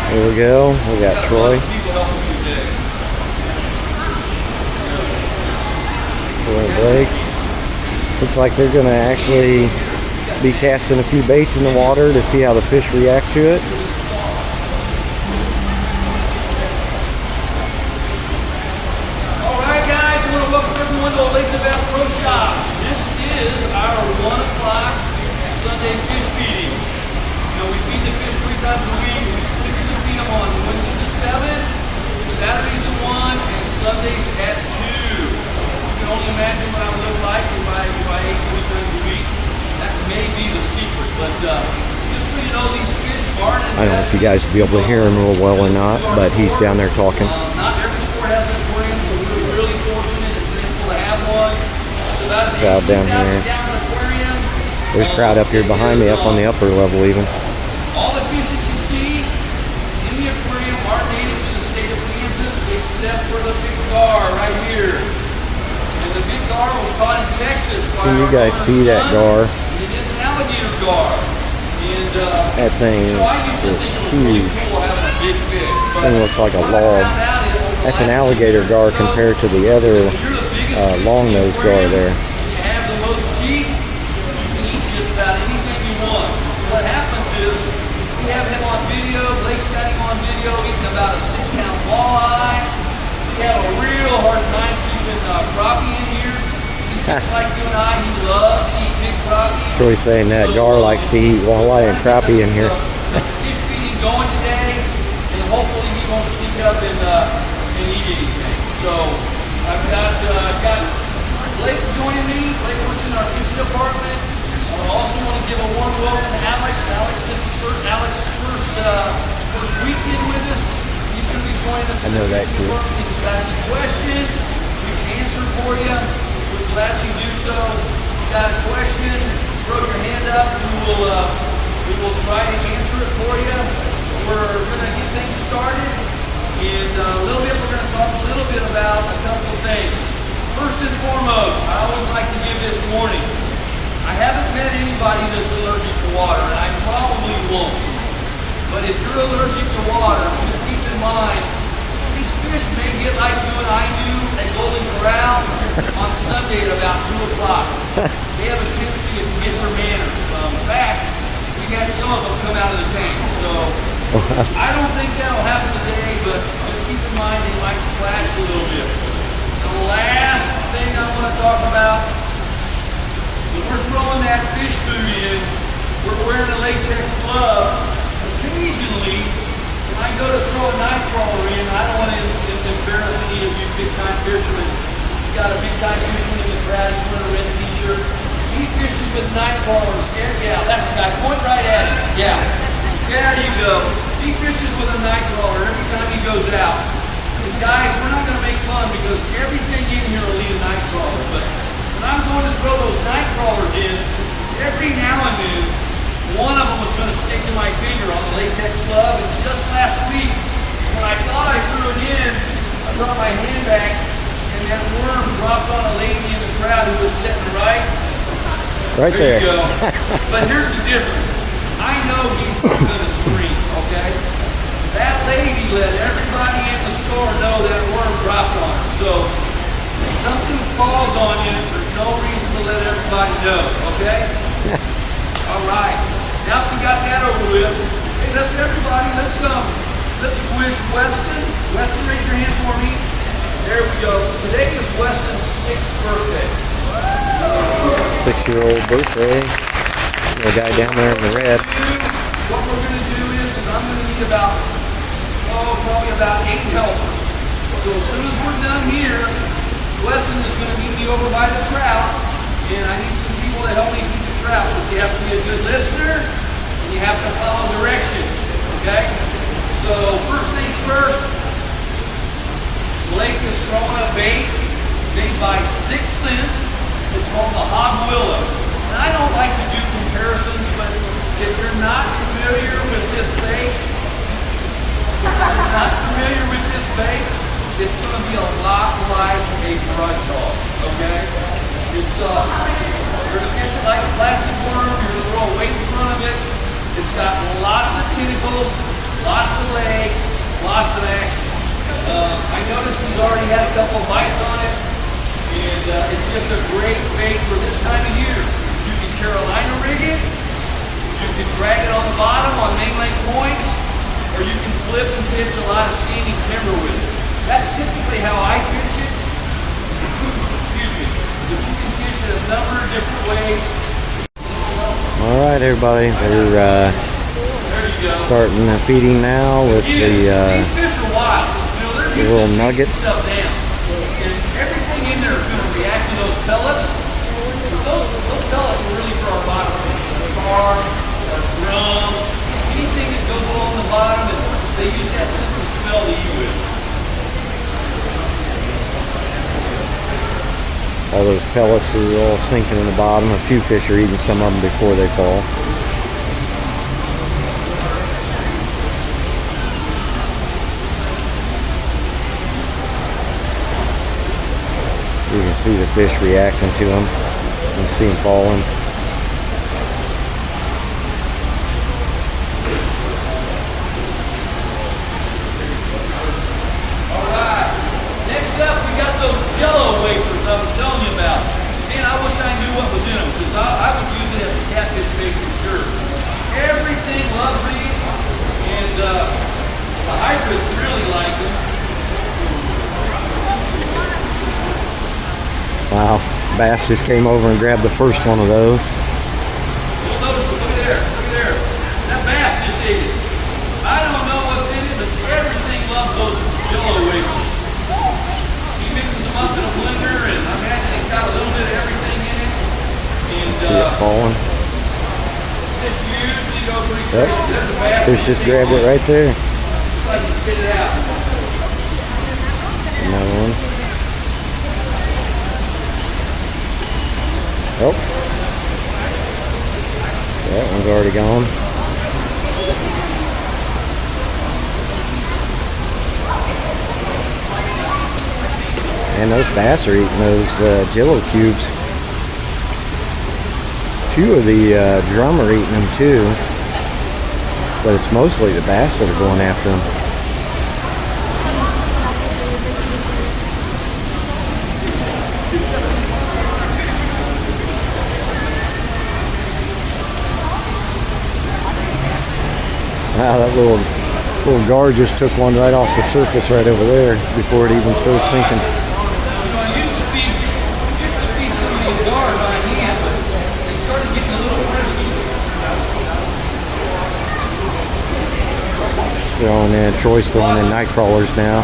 Here we go. We got Troy. Troy and Blake. Looks like they're going to actually be casting a few baits in the water to see how the fish react to it. Alright guys, I want to welcome everyone to Olathe Pro Shops. This is our 1 o'clock Sunday fish feeding. You know, we feed the fish 3 times a week. We typically feed them on Wednesdays at 7, Saturdays at 1, and Sundays at 2. You can only imagine what I would look like if I ate 3 times a week. That may be the secret, but just so you know, these fish aren't. I don't know if you guys will be able to hear him real well or not, but he's down there talking. Not every sport has an aquarium, so we're really fortunate and thankful to have one. Crowd down here. There's a crowd up here behind me, up on the upper level even. All the fish that you see in the aquarium are native to the state of Kansas, except for the big gar right here. And the big gar was caught in Texas. Can you guys see that gar? It is an alligator gar. And that thing is huge. Thing looks like a log. That's an alligator gar compared to the other long-nosed gar there. You have the most teeth, you can eat just about anything you want. So what happens is, we have him on video, Blake's got him on video, eating about a 6-pound walleye. We have a real hard time keeping crappie in here. He's just like you and I, he loves to eat big crappie. Troy's saying that gar likes to eat walleye and crappie in here. Fish feeding going today, and hopefully he won't sneak up and eat anything. So I've got Blake joining me. Blake works in our fish department. I also want to give a warm welcome to Alex. This is Alex's first weekend with us. He's going to be joining us. I know that too. If you've got any questions, we can answer for you. We'll gladly do so. If you've got a question, throw your hand up. We will try to answer it for you. We're going to get things started. And a little bit, we're going to talk a little bit about a couple of things. First and foremost, I always like to give this warning. I haven't met anybody that's allergic to water, and I probably won't. But if you're allergic to water, just keep in mind, these fish may get like you and I do at Golden Corral on Sunday at about 2 o'clock. They have a tendency to forget their manners. In fact, we had some of them come out of the tank. So I don't think that'll happen today, but just keep in mind they might splash a little bit. The last thing I want to talk about, when we're throwing that fish food in, we're wearing a latex glove. Occasionally, when I go to throw a night crawler in, I don't want to embarrass any of you big-time fishermen. You got a big-time fisherman in the crowd, he's wearing a red t-shirt. He fishes with night crawlers. Yeah, that's the guy. Point right at him. Yeah. There you go. He fishes with a night crawler every time he goes out. And guys, we're not going to make fun because everything in here will need a night crawler. But when I'm going to throw those night crawlers in, every now and then, one of them was going to stick to my finger on the latex glove. And just last week, when I thought I threw it in, I brought my hand back, and that worm dropped on a lady in the crowd who was sitting right there. You go. But here's the difference. I know he's going to scream, okay? That lady let everybody in the store know that worm dropped on her. So if something falls on you, there's no reason to let everybody know, okay? All right. Now that we got that over with, hey, let's wish Weston. Weston, raise your hand for me. There we go. Today is Weston's 6th birthday. 6-year-old birthday. The guy down there in the red. What we're going to do is I'm going to need probably about 8 helpers. So as soon as we're done here, Weston is going to meet me over by the trout, and I need some people to help me feed the trout, because you have to be a good listener, and you have to follow directions, okay? So first things first, Blake is throwing a bait made by 6 Cents. It's called the Hog Willow. And I don't like to do comparisons, but if you're not familiar with this bait, it's going to be a lot like a grudge hog, okay? It's, you're going to fish it like a plastic worm, you're going to throw a weight in front of it. It's got lots of tentacles, lots of legs, lots of action. I noticed he's already had a couple of bites on it, and it's just a great bait for this time of year. You can Carolina rig it, you can drag it on the bottom on main lake points, or you can flip and pitch a lot of standing timber with it. That's typically how I fish it. Excuse me. But you can fish it a number of different ways. All right, everybody, they're starting feeding now with the These fish are wild. You know, they're used little to chasing nuggets. stuff down. And everything in there is going to react to those pellets. Those pellets are really for our bottom fish. Our carp, our drum, anything that goes along the bottom, and they use that sense of smell to eat with. All those pellets are all sinking in the bottom. A few fish are eating some of them before they fall. You can see the fish reacting to them. You can see them falling. Alright, next up we got those Jello wafers I was telling you about. Man, I wish I knew what was in them, because I would use it as a catfish bait for sure. Everything loves these, and the hybrids really like them. Wow, bass just came over and grabbed the first one of those. You'll notice, look there. That bass just ate it. I don't know what's in it, but everything loves those Jello wafers. He mixes them up in a blender, and I imagine he's got a little bit of everything in it. And See it falling. fish usually go pretty Yep. crazy. There's a bass. Fish just grabbed it right there. It's like he spit it out. Another one. Oh, that one's already gone. And those bass are eating those Jello cubes. Few of the drum are eating them too, but it's mostly the bass that are going after them. Wow, that little gar just took one right off the surface right over there before it even started sinking. You know, I used to feed some of these gars by hand, but they started getting a little frisky. Throwing in, Troy's throwing in night crawlers now.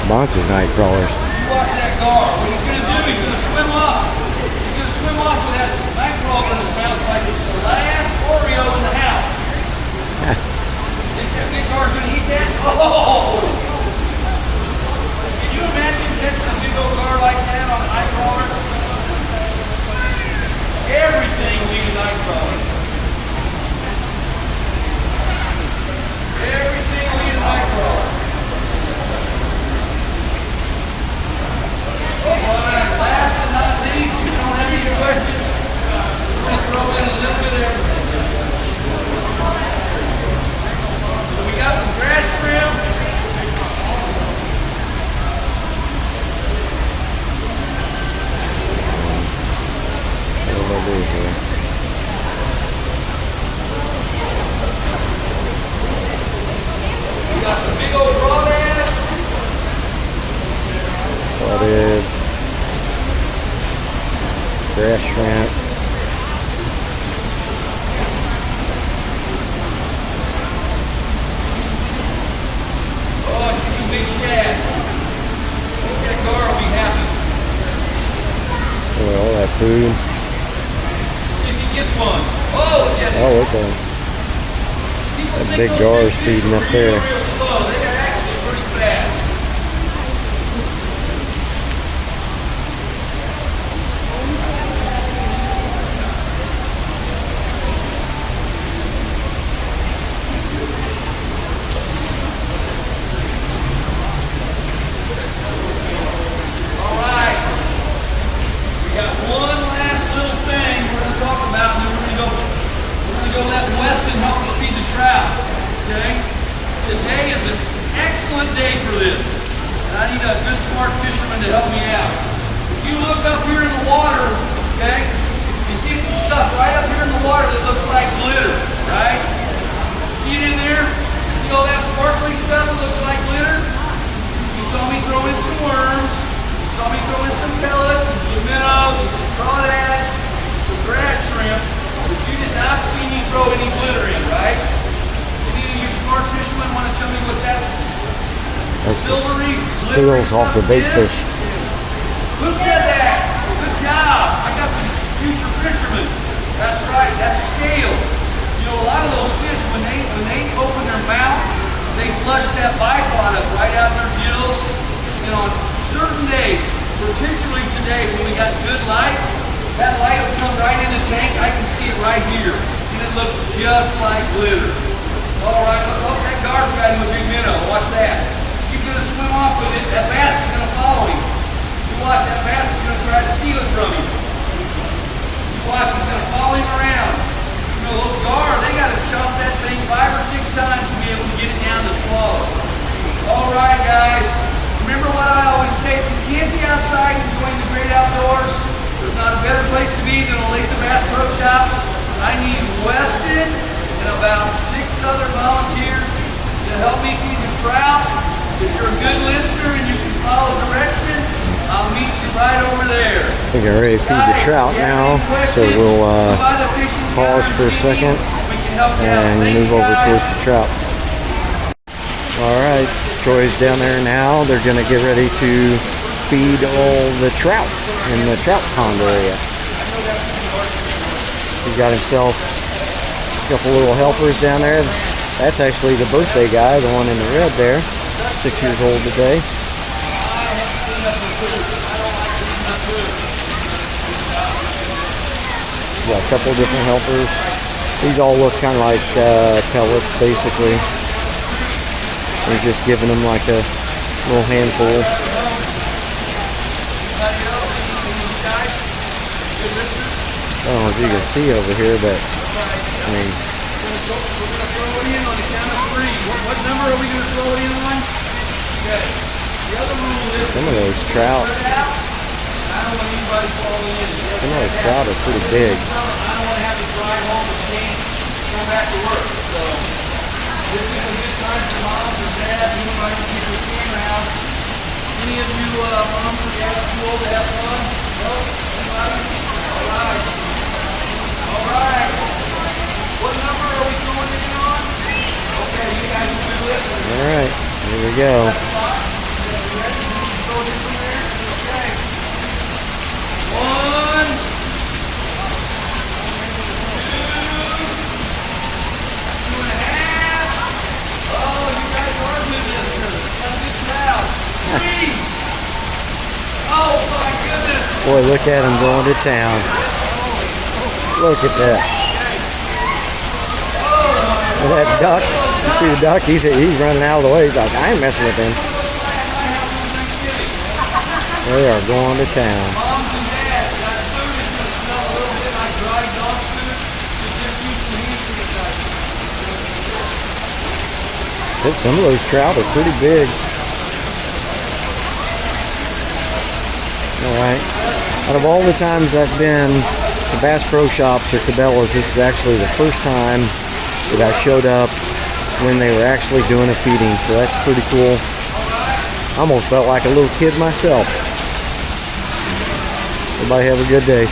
Bunch of night crawlers. You watch that gar. What he's going to do, he's going to swim off. He's going to swim off with that night crawler in his mouth like it's the last Oreo in the house. Think that big gar's going to eat that? Oh! Can you imagine catching a big old gar like that on a night crawler? Everything will eat a night crawler. Everything will eat a night crawler. Alright, last but not least, if you don't have any questions, we're going to throw in a little bit of everything. So we got some grass shrimp. What do I do here? We got some big old crawdads. Crawdad, grass shrimp. Oh, she's a big shad. I think that gar will be happy. All that food. If he gets one. Oh, look at it. Oh, okay. People That think big those gar big is fish feeding are up there. real slow. They're actually pretty fast. All right. We got one last little thing we're going to talk about, and then we're going to go let Weston help us feed the trout. Okay? Today is an excellent day for this. And I need a good smart fisherman to help me out. If you look up here in the water, okay, you see some stuff right up here in the water that looks like glitter, right? See it in there? See all that sparkly stuff that looks like glitter? You saw me throw in some worms. You saw me throw in some pellets and some minnows and some crawdads and some grass shrimp. But you did not see me throw any glitter in, right? Any of you smart fishermen want to tell me what that's silvery, glittery scales off the stuff bait is? fish. Who said that? Good job. I got some future fishermen. That's right, that's scales. You know, a lot of those fish, when they open their mouth, they flush that byproduct right out of their gills. And on certain days, particularly today when we got good light, that light will come right in the tank. I can see it right here. And it looks just like glitter. All right, look, that gar's got him a big minnow. Watch that. He's going to swim off with it. That bass is going to follow him. You watch, that bass is going to try to steal it from him. You watch, he's going to follow him around. You know, those gars, they got to chop that thing 5 or 6 times to be able to get it down to swallow. All right, guys. Remember what I always say, if you can't be outside enjoying the great outdoors, there's not a better place to be than Olathe Bass Pro Shops. I need Weston and about 6 other volunteers to help me feed the trout. If you're a good listener and you can follow direction, I'll meet you right over there. I think I'm ready to feed the trout now, so we'll pause for a second and move over towards the trout. Alright, Troy's down there now. They're going to get ready to feed all the trout in the trout pond area. He's got himself a couple little helpers down there. That's actually the birthday guy, the one in the red there. 6 years old today. Got a couple different helpers. These all look kind of like pellets, basically. He's just giving them like a little handful. I don't know if you can see over here, but I mean, We're going to throw it in on the count of 3. What number are we going to throw it in on? Okay. The other rule is some of those trout, I don't want anybody falling in. some of those trout are pretty big. I don't want to have to drive home with James and go back to work. So this is a good time for moms or dads, anybody to get their camera out. Any of you moms or dads too old to have fun? No? Anybody? All right. All right. What number are we going in on? Okay, you guys will be listening. All right, here we go. Okay. 1, 2, 2.5. Oh, you guys are good listeners. That's a good crowd. 3. Oh my goodness. Boy, look at him going to town. Look at that. Well, that duck, you see the duck, he's running out of the way. He's like, I ain't messing with him. They are going to town. Moms and dads, that food is going to smell a little bit like dry dog food. So just use some hand sanitizer. Some of those trout are pretty big. Alright. Out of all the times I've been to Bass Pro Shops or Cabela's, this is actually the first time that I showed up when they were actually doing a feeding, so that's pretty cool. I almost felt like a little kid myself. Everybody have a good day.